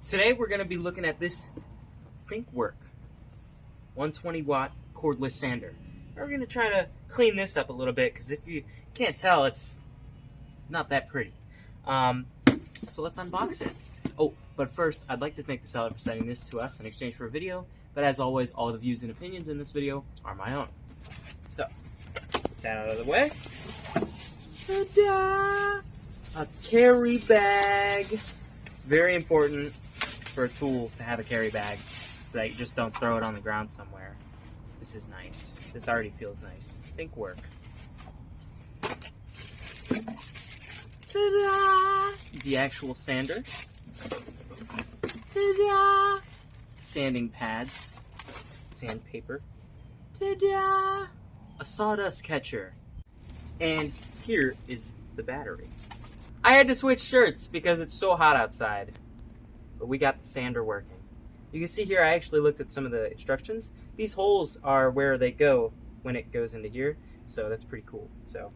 Today we're going to be looking at this THINKWORK 120 watt cordless sander. We're going to try to clean this up a little bit because if you can't tell, it's not that pretty. So let's unbox it. Oh, but first I'd like to thank the seller for sending this to us in exchange for a video, but as always, all the views and opinions in this video are my own. So, get that out of the way. Ta-da! A carry bag. Very important for a tool to have a carry bag so that you just don't throw it on the ground somewhere. This is nice. This already feels nice. THINKWORK. Ta-da! The actual sander. Ta-da! Sanding pads. Sandpaper. Ta-da! A sawdust catcher. And here is the battery. I had to switch shirts because it's so hot outside. But we got the sander working. You can see here I actually looked at some of the instructions. These holes are where they go when it goes into here. So that's pretty cool. So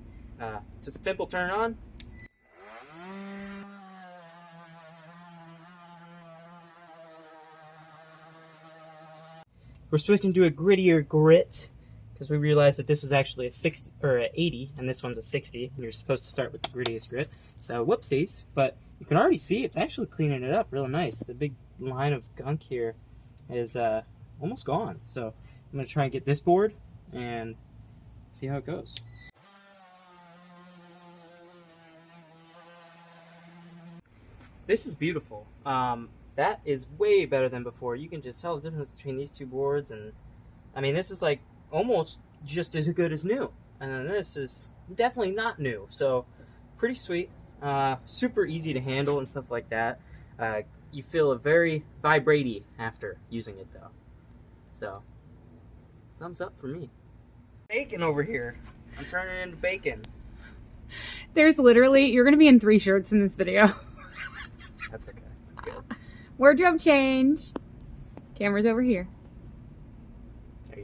just a simple turn on. We're switching to a grittier grit because we realized that this was actually a 60 or an 80 and this one's a 60. And you're supposed to start with the grittiest grit. So whoopsies, but you can already see it's actually cleaning it up real nice. The big line of gunk here is almost gone. So I'm going to try and get this board and see how it goes. This is beautiful. That is way better than before. You can just tell the difference between these two boards, and I mean this is like almost just as good as new. And then this is definitely not new. So pretty sweet. Super easy to handle and stuff like that. You feel a very vibraty after using it though. So, thumbs up for me. Bacon over here. I'm turning it into bacon. There's literally, you're going to be in 3 shirts in this video. That's okay. That's good. Wardrobe change. Camera's over here.